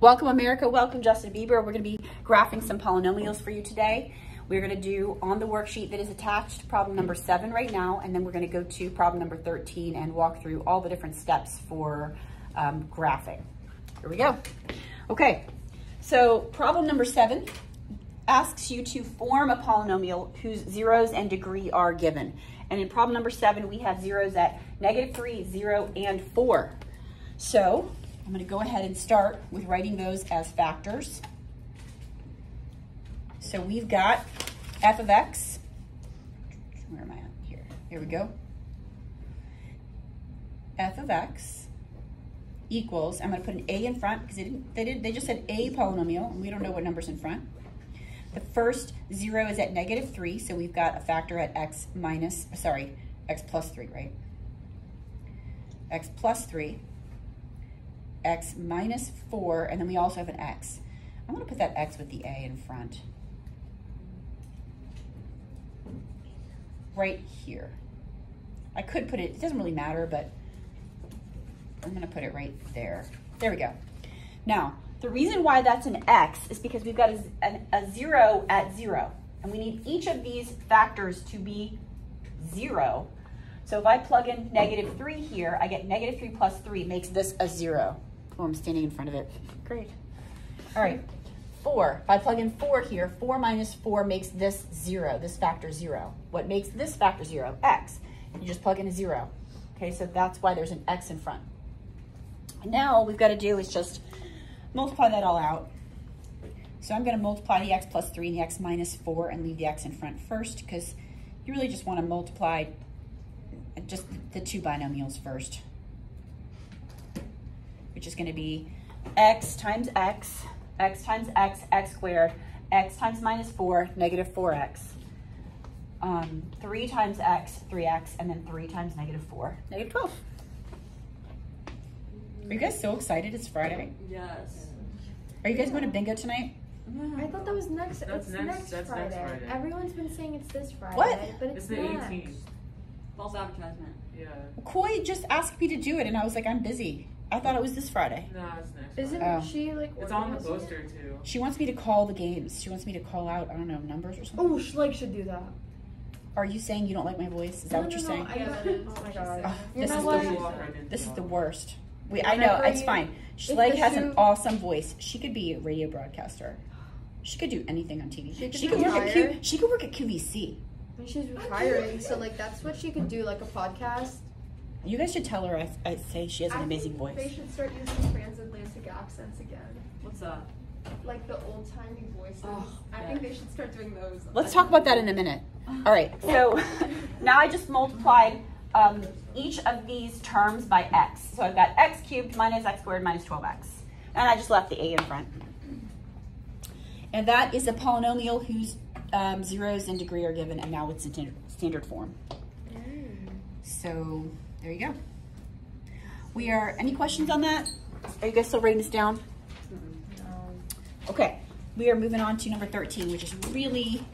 Welcome America, welcome Justin Bieber. We're going to be graphing some polynomials for you today. We're going to do on the worksheet that is attached problem number 7 right now, and then we're going to go to problem number 13 and walk through all the different steps for graphing. Here we go. Okay, so problem number 7 asks you to form a polynomial whose zeros and degree are given. And in problem number 7, we have zeros at -3, 0, and 4. So I'm going to go ahead and start with writing those as factors. So we've got f of x. Where am I at? Here. Here we go. F of x equals, I'm going to put an a in front because they just said a polynomial and we don't know what number's in front. The first 0 is at -3, so we've got a factor at x plus 3, right? X plus 3. X minus 4, and then we also have an x. I'm going to put that x with the a in front. Right here. I could put it, it doesn't really matter, but I'm going to put it right there. There we go. Now, the reason why that's an x is because we've got a 0 at 0, and we need each of these factors to be 0. So if I plug in -3 here, I get -3 plus 3 makes this a 0. Oh, I'm standing in front of it. Great. All right, 4. If I plug in 4 here, 4 minus 4 makes this 0, this factor 0. What makes this factor 0? X. You just plug in a 0. Okay, so that's why there's an x in front. And now all we've got to do is just multiply that all out. So I'm going to multiply the x plus 3 and the x minus 4 and leave the x in front first because you really just want to multiply just the two binomials first, which is going to be x times x, x times x, x squared, x times minus 4, -4x. 3 times x, 3x, and then 3 times -4, -12. Are you guys so excited it's Friday? Yes. Are you guys going to bingo tonight? I thought that was next. That's next Friday. Everyone's been saying it's this Friday. What? But it's the next. 18th. False advertisement. Yeah. Coy just asked me to do it, and I was like, I'm busy. I thought it was this Friday. No, it's next. Isn't Oh. she like? It's on the organizing poster it? too. She wants me to call the games. She wants me to call out, I don't know, numbers or something. Oh, Schleich should do that. Are you saying you don't like my voice? Is that what you're saying? Oh my god. Oh, You this know is what? This is the worst. I know, Whenever it's you- fine. if Schleich the has an shoe- awesome voice. She could be a radio broadcaster. She could do anything on TV. She could work at retire. she could work at QVC. And she's retiring, so like that's what she could do, like a podcast. You guys should tell her I say she has an amazing They voice. should start using transatlantic accents again. What's that? Like the old-timey voices. Oh, I yeah. think they should start doing those. Let's talk about that in a minute. All right, so now I just multiplied each of these terms by x. So I've got x cubed minus x squared minus 12x. And I just left the a in front. And that is a polynomial whose zeros and degree are given, and now it's in standard form. So there you go. Any questions on that? Are you guys still writing this down? Okay, we are moving on to number 13, which is really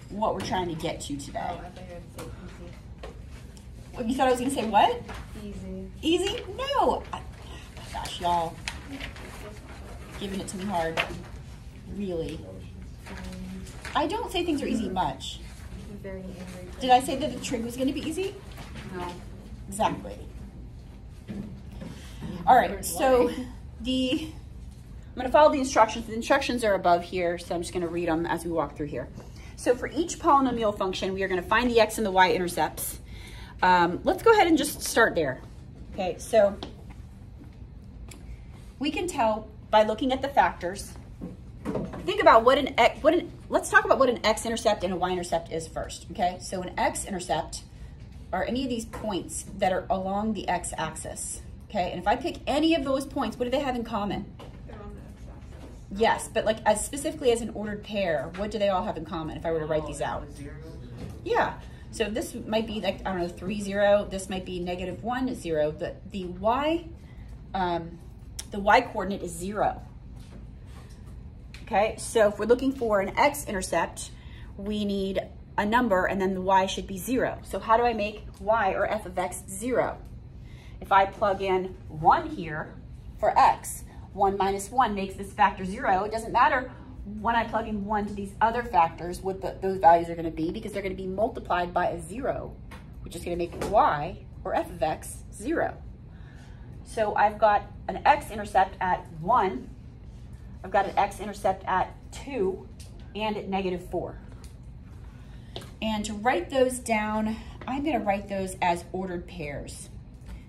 what we're trying to get to today. Oh, I thought you were going to say You thought I was going to say what? easy. Easy? No. Gosh, y'all. Giving it to me hard. Really. I don't say things are easy much. I'm very angry. Did I say that the trig was going to be easy? No. Exactly. All right, so I'm going to follow the instructions. The instructions are above here, so I'm just going to read them as we walk through here. So for each polynomial function, we are going to find the x and the y intercepts. Let's go ahead and just start there. Okay, so we can tell by looking at the factors. Think about let's talk about what an x-intercept and a y-intercept is first, okay? So an x-intercept are any of these points that are along the x-axis, okay? And if I pick any of those points, what do they have in common? They're on the x-axis. Yes, but like as specifically as an ordered pair, what do they all have in common if I were to write these out? 0. Yeah, so this might be like, I don't know, 3, 0. This might be -1, 0. The y coordinate is 0. Okay, so if we're looking for an x-intercept, we need a number and then the y should be 0. So how do I make y or f of x 0? If I plug in 1 here for x, 1 minus 1 makes this factor 0. It doesn't matter when I plug in 1 to these other factors what those values are going to be, because they're going to be multiplied by a 0, which is going to make y, or f of x, 0. So I've got an x-intercept at 1, I've got an x-intercept at 2, and at -4. And to write those down, I'm going to write those as ordered pairs.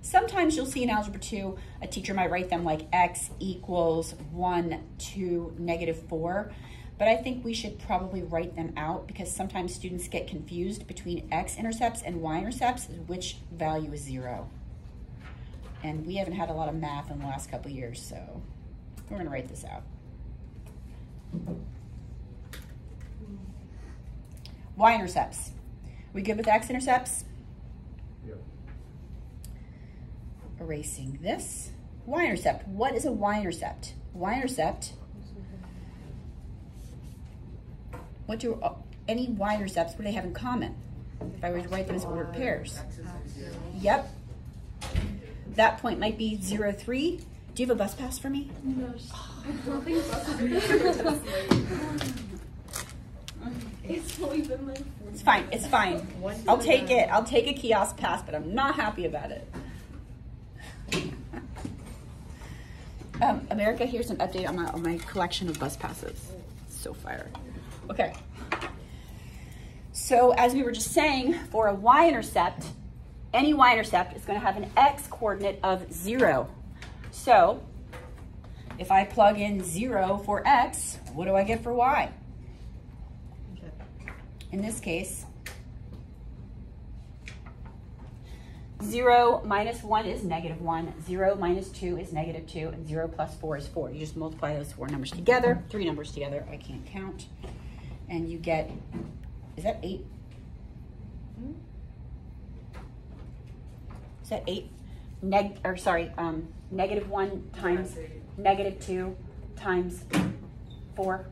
Sometimes you'll see in Algebra 2, a teacher might write them like x equals 1 to -4, but I think we should probably write them out because sometimes students get confused between x-intercepts and y-intercepts, which value is 0. And we haven't had a lot of math in the last couple of years, so we're going to write this out. Y-intercepts. We good with x-intercepts? Yep. Erasing this. Y-intercept. What is a y-intercept? Y-intercept. What do any y-intercepts, what do they have in common? If I were to write them as ordered pairs. Yep. That point might be 0, 3. Do you have a bus pass for me? No, I don't think buses are It's only been like 4 It's fine. It's fine. I'll take it. I'll take a kiosk pass, but I'm not happy about it. America, here's an update on my collection of bus passes. So fire. Okay. So as we were just saying, for a y-intercept, any y-intercept is going to have an x-coordinate of 0. So if I plug in 0 for x, what do I get for y? In this case, 0 minus 1 is -1, 0 minus 2 is -2, and 0 plus 4 is 4. You just multiply those 4 numbers together, 3 numbers together, I can't count, and you get, is that 8? Is that 8? -1 times -2 times 4.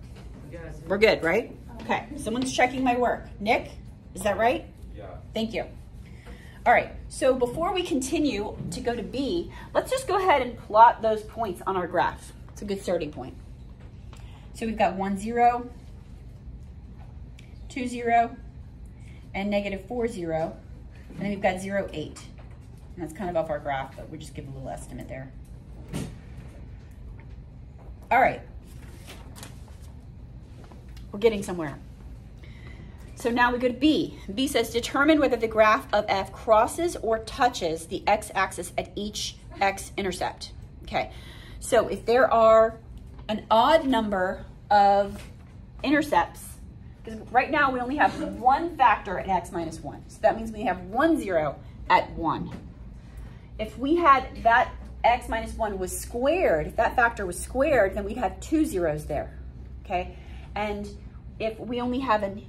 We're good, right? Okay, someone's checking my work. Nick, is that right? Yeah. Thank you. All right, so before we continue to go to B, let's just go ahead and plot those points on our graph. It's a good starting point. So we've got 1, 0, 2, 0, and -4, 0. And then we've got 0, 8. And that's kind of off our graph, but we'll just give a little estimate there. All right. We're getting somewhere. So now we go to B. B says determine whether the graph of f crosses or touches the x-axis at each x-intercept. Okay, so if there are an odd number of intercepts, because right now we only have one factor at x minus 1. So that means we have 1, 0 at 1. If we had that x minus 1 was squared, if that factor was squared, then we'd have 2 zeros there. Okay, and if we have an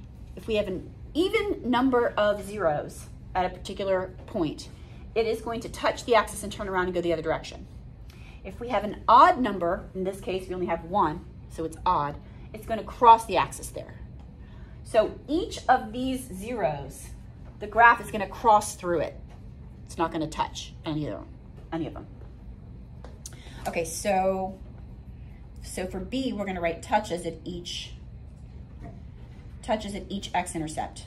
even number of zeros at a particular point, it is going to touch the axis and turn around and go the other direction. If we have an odd number, in this case we only have 1, so it's odd, it's going to cross the axis there. So each of these zeros, the graph is going to cross through it. It's not going to touch any of them. Okay, so for B, we're going to write touches at each x-intercept.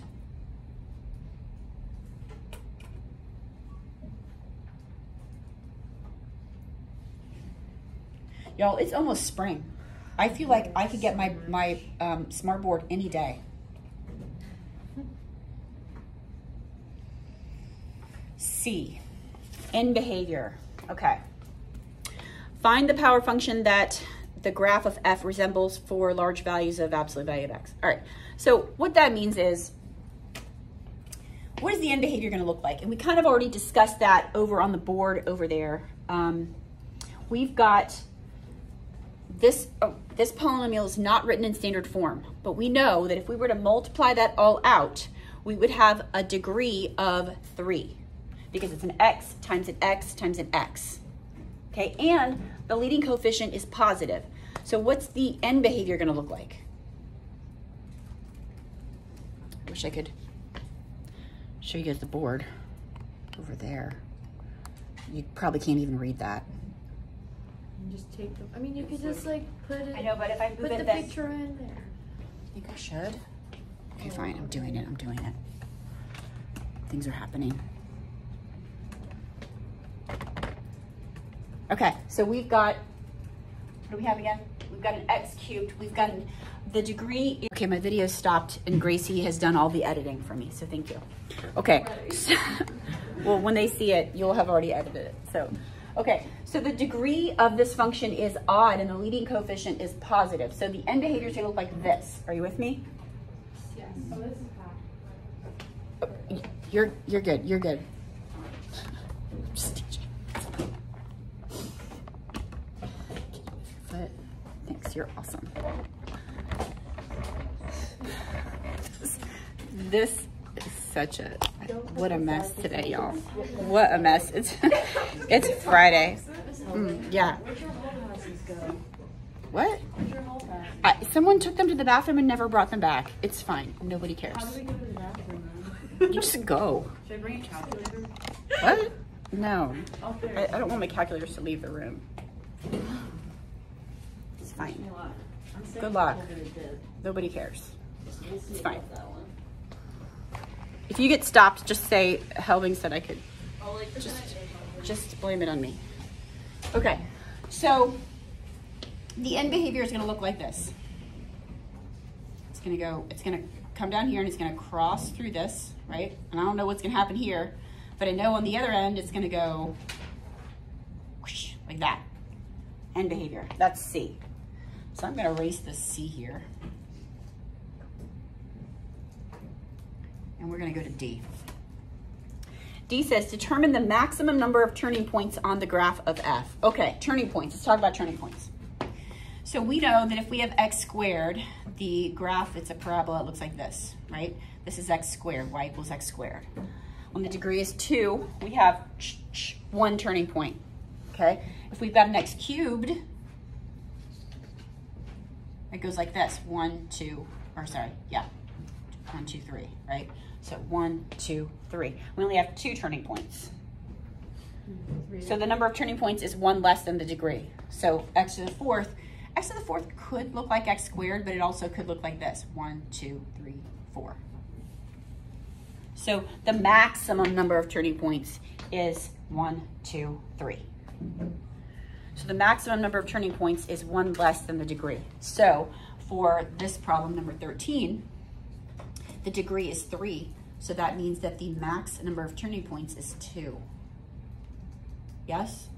Y'all, it's almost spring. I feel like I could get my smart board any day. C, end behavior. Okay. Find the power function that the graph of f resembles for large values of absolute value of x. All right, so what that means is, what is the end behavior going to look like? And we kind of already discussed that over on the board over there. We've got this polynomial is not written in standard form, but we know that if we were to multiply that all out, we would have a degree of 3 because it's an x times an x times an x. Okay, and the leading coefficient is positive. So what's the end behavior going to look like? I wish I could show you guys the board over there. You probably can't even read that. and just take them. I mean, you could just like put it. I know, but if I move put it the this, picture in there. I think I should. Okay, fine. I'm doing it. I'm doing it. Things are happening. Okay, so we've got, what do we have again? We've got an x cubed. We've got the degree. Okay, my video stopped and Gracie has done all the editing for me, so thank you. Okay, so, well, when they see it, you'll have already edited it. So, okay, so the degree of this function is odd and the leading coefficient is positive. So the end behavior is gonna look like this. Are you with me? Yes. Oh, this is bad. Oh, you're good, you're good. Just teaching. Foot. Thanks, you're awesome. This is such a, what a mess today, y'all. What a mess. It's Friday. Yeah. Where'd your whole houses go? What? Where'd your whole pass? Someone took them to the bathroom and never brought them back. It's fine. Nobody cares. How do we go to the bathroom then? You just go. Should I bring a calculator? What? No. Oh, there. I don't want my calculators to leave the room. It's fine. Good luck. Nobody cares. It's fine. If you get stopped, just say, Helving said I could. Just blame it on me. Okay, so the end behavior is gonna look like this. It's gonna come down here and it's gonna cross through this, right? And I don't know what's gonna happen here, but I know on the other end, it's gonna go whoosh, like that. End behavior, that's C. So I'm gonna erase this C here. And we're gonna go to D. D says, determine the maximum number of turning points on the graph of F. Okay, turning points, let's talk about turning points. So we know that if we have x squared, the graph, it's a parabola, it looks like this, right? This is x squared, y equals x squared. When the degree is 2, we have one turning point, okay? If we've got an x cubed, it goes like this, 1, 2, or sorry, yeah, 1, 2, 3, right? So 1, 2, 3. We only have 2 turning points. So the number of turning points is 1 less than the degree. So x to the fourth could look like x squared, but it also could look like this, 1, 2, 3, 4. So the maximum number of turning points is 1, 2, 3. So the maximum number of turning points is 1 less than the degree. So for this problem, number 13, the degree is 3, so that means that the max number of turning points is 2. Yes?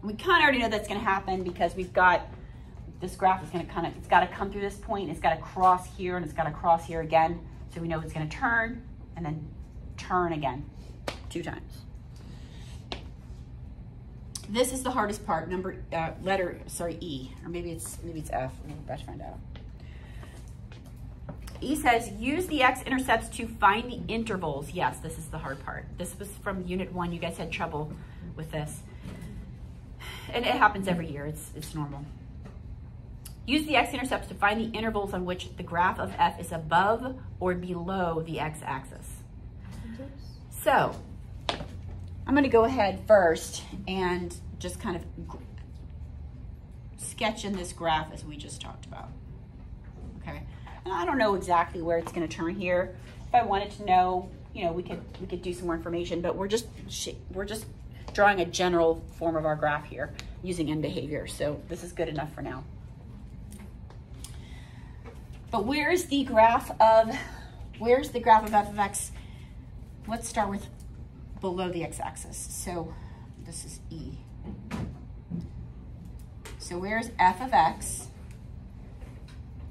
We kind of already know that's going to happen because we've got, this graph is going to it's got to come through this point, it's got to cross here, and it's got to cross here again. So we know it's going to turn, and then turn again 2 times. This is the hardest part, E, or maybe it's F. We're about to find out. E says, use the x-intercepts to find the intervals. Yes, this is the hard part. This was from Unit 1. You guys had trouble with this. And it happens every year. It's normal. Use the x-intercepts to find the intervals on which the graph of F is above or below the x-axis. So, I'm going to go ahead first and just kind of sketch in this graph as we just talked about. Okay. And I don't know exactly where it's going to turn here. If I wanted to know, you know, we could do some more information, but we're just drawing a general form of our graph here using end behavior. So this is good enough for now. But where's the graph of f of x? Let's start with below the x-axis. So this is E. So where's f of x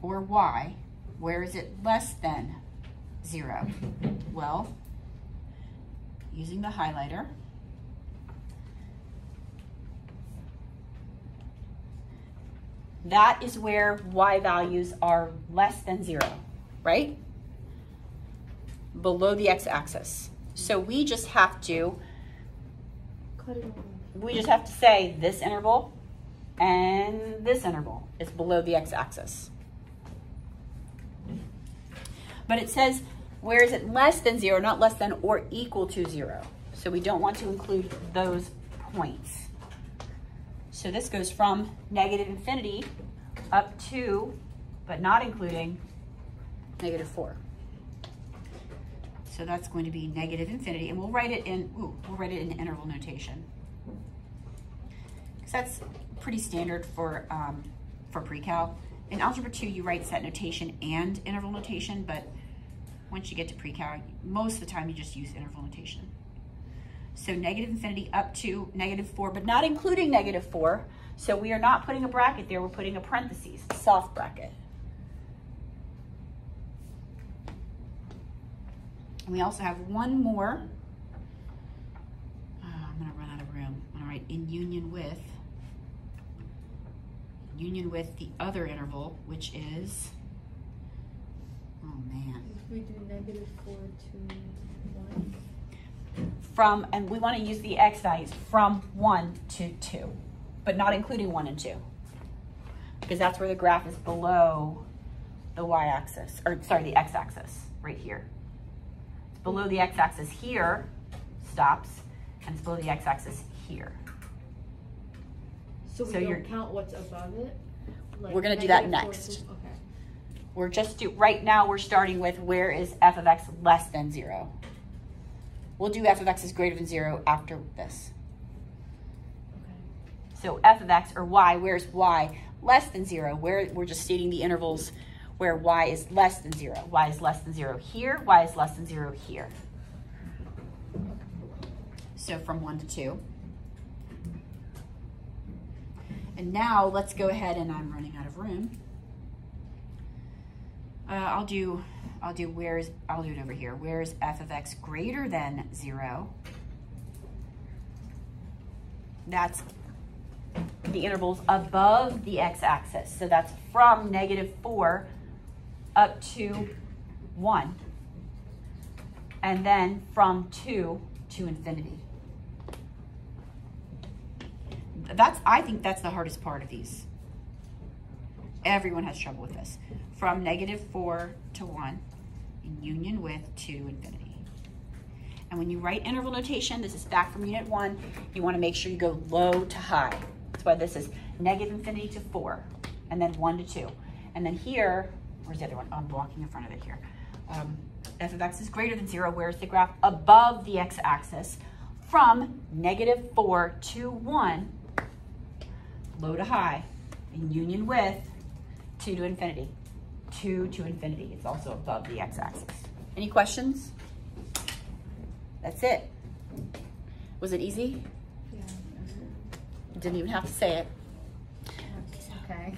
or y? Where is it less than 0? Well, using the highlighter, that is where y values are less than 0, right? Below the x-axis. So we just have to say this interval and this interval is below the x-axis. But it says, where is it less than 0, not less than or equal to 0. So we don't want to include those points. So this goes from negative infinity up to, but not including, negative 4. So that's going to be negative infinity, and we'll write it in interval notation. Because that's pretty standard for pre-cal. In Algebra 2, you write set notation and interval notation, but once you get to pre-cal, most of the time you just use interval notation. So negative infinity up to negative 4, but not including negative 4. So we are not putting a bracket there, we're putting a parentheses, soft bracket. And we also have one more. I'm going to run out of room. I'm going to write in union with the other interval, which is, oh man. If we do negative 4 to 1. From, and we want to use the x values from 1 to 2, but not including 1 and 2, because that's where the graph is below the y-axis, or sorry, the x-axis, right here. It's below the x-axis here, stops, and it's below the x-axis here. So we don't count what's above it? Like we're going to do that negative 4 next. to- okay. We're just right now we're starting with where is f of x less than 0. We'll do f of x is greater than 0 after this. Okay. So f of x, or y, where's y less than 0? Where we're just stating the intervals where y is less than 0. Y is less than 0 here, y is less than 0 here. So from 1 to 2. And now let's go ahead, and I'm running out of room. I'll do it over here. Where is f of x greater than 0? That's the intervals above the x-axis. So that's from negative 4 up to 1. And then from 2 to infinity. I think that's the hardest part of these. Everyone has trouble with this. From negative 4 to 1, in union with to infinity. And when you write interval notation, this is back from unit 1, you want to make sure you go low to high. That's why this is negative infinity to 4, and then 1 to 2. And then here, where's the other one? Oh, I'm blocking in front of it here. F of x is greater than 0. Where's the graph above the x-axis? From negative 4 to 1, low to high, in union with 2 to infinity. 2 to infinity. It's also above the x-axis. Any questions? That's it. Was it easy? Yeah. Didn't even have to say it. Okay.